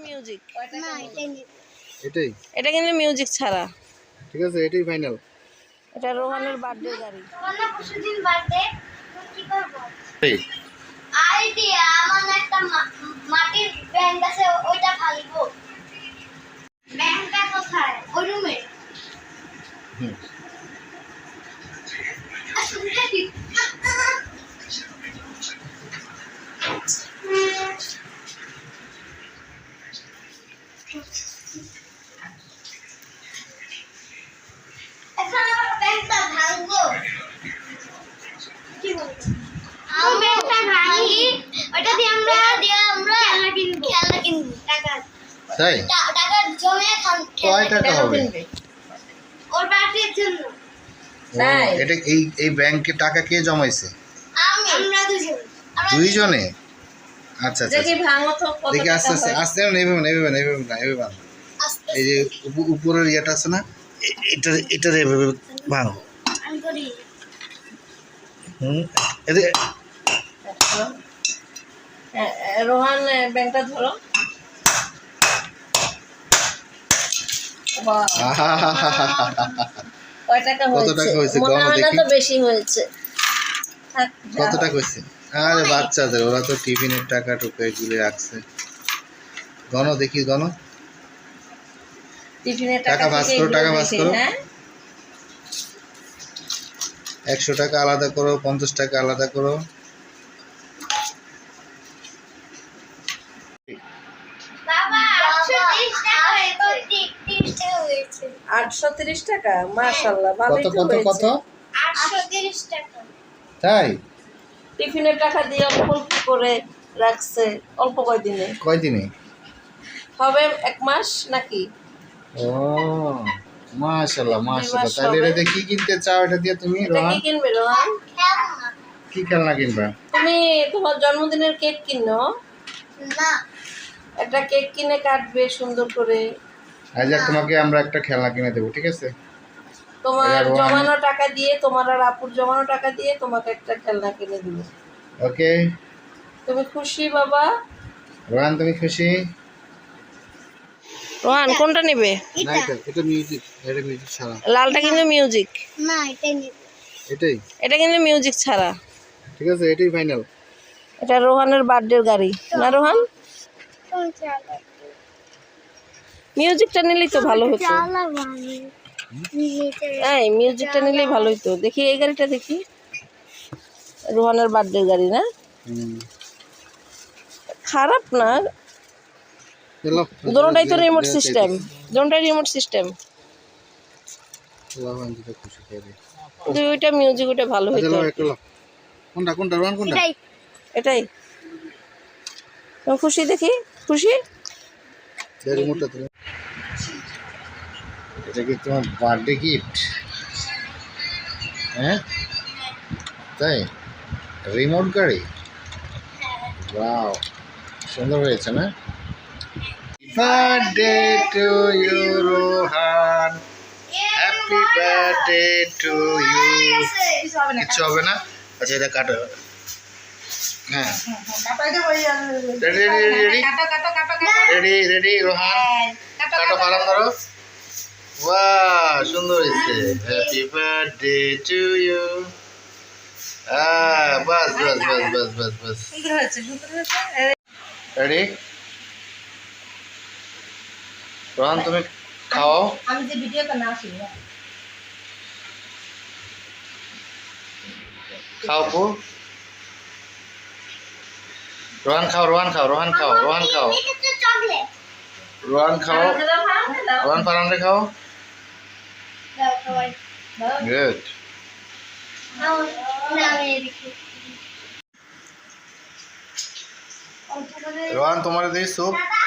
Music এটাই এটা কিন্তু মিউজিক ছাড়া। ঠিক আছে, এটাই ফাইনাল। এটা রোহানের বার্থডে গাড়ি। পরশুদিন বার্থডে কি করব? আইডিয়া আমার একটা মাটির ব্যাংক আছে, ওইটা ফালিব। ব্যাংকটা কোথায়? ওই রুমে। এখন আমরা ব্যাংকটা ভাঙবো। কি বলছো? আমরা ব্যাংকটা ভাঙি, ওটা দিয়ে আমরা খেলনা কিনবো। টাকা তাই টাকা জমে কয় টাকা হবে? ওর বাড়ির জন্য। তাই এটা এই ব্যাংকে টাকা কে জমাইছে? আমরা দুইজনে? আচ্ছা আচ্ছা দেখি ভাঙো তো কত দেখি, আস্তে টাকা আস্তে হয়। আস্তে নেবে না। এই যে উপরের ইয়েটা আছে না, এটা এভাবে ভাঙো। আমি করি। এদিকে রোহান ব্যাংকটা ধরো। বাহ, কয় টাকা কত হয়েছে? টাকা হয়েছে? মনে গণ হয় না দেখি। তো বেশি হয়েছে। থাক, যা কত হোক। টাকা হয়েছে? আরে বাচ্চাদের, ওরা তো টিফিনের টাকা টুকা এগুলো রাখছে। গণ দেখি, গণ। টিফিনের টাকা টাকা ভাঁজ থেকে করো, এগুলো টাকা ভাঁজ দেখে, করো। হ্যাঁ 100 টাকা আলাদা করো, 50 টাকা আলাদা করো। বাবা 830 টাকা হয়েছে। 30 টাকা হয়েছে। 830 টাকা, মাশাআল্লাহ, কত ভালোই তো কত হয়েছে। কত? 830 টাকা। তাই টিফিনের টাকা দিয়ে অল্প অল্প করে রাখছে। অল্প কয়দিনে কয়দিনে? হবে? 1 মাস নাকি? ও মাশাআল্লাহ মাশাআল্লাহ। মাস তাহলে হবে। এটা দিয়ে কি কিনতে চাও? এটা দিয়ে তুমি এটা রোহান কি কিনবে রোহান? খেলনা। কি খেলনা কিনবা? তুমি তোমার জন্মদিনের কেক কিনো, না। একটা কেক কিনে কাটবে সুন্দর করে। আজ তোমাকে আমরা একটা খেলনা কিনে দেবো, ঠিক আছে? তোমার এটা রোহান। জমানো টাকা দিয়ে, তোমার আর আপুর জমানো টাকা দিয়ে তোমাকে একটা খেলনা কিনে দিব। ওকে তুমি খুশি বাবা? রোহান, তুমি খুশি? রোহান কোনটা নেবে? না, এটা মিউজিক, এটা মিউজিক ছাড়া। লালটা কিন্তু মিউজিক। না, এটাই নেব। এটাই এটা কিন্তু মিউজিক ছাড়া। ঠিক আছে, এটাই ফাইনাল। এটা রোহানের বার্থডের গাড়ি না রোহান? কোন চালা? মিউজিকটা নিলেই তো ভালো হতো। চালা বানি। নিচে এই মিউজিকটা নিলেই ভালো হতো। দেখি এই গাড়িটা দেখি, রোহানের বার্থডের গাড়ি না? খারাপ না, চলো দুটোটাই তো রিমোট সিস্টেম, দুটোটাই রিমোট সিস্টেম। খুশি করে। কিন্তু ওইটা মিউজিক, ওইটা ভালো হতো। চলো একটা লো। কোনটা কোনটা রোহান, কোনটা? এটাই। এটাই তুমি খুশি? দেখি খুশি। রিমোটটা তুমি, এটা কি তোমার বার্থডে গিফট? হ্যাঁ তাই, রিমোট গাড়ি। ওয়াও, সুন্দর হয়েছে না? Birthday to you Rohan, happy birthday to you. কিচ্ছু হবে না? আচ্ছা এটা কাটো। হ্যাঁ ready ready ready ready Rohan, কাটো, পালন করো। বাহ, সুন্দর হয়েছে। Happy birthday to you. বাস বাস বাস বাস বাস বাস। রেডি রোহান, তুমি খাও। আমি যে ভিডিওটা না আসি খাও পু। রোহান খাও, রোহান খাও, রোহান খাও, রোহান খাও, এটা চকলেট। রোহান খাও, রোহান পারানরে খাও। দাও সবাই। গুড। নাও নামে দেখি। রোহান তোমার দিই স্যুপ। দাদা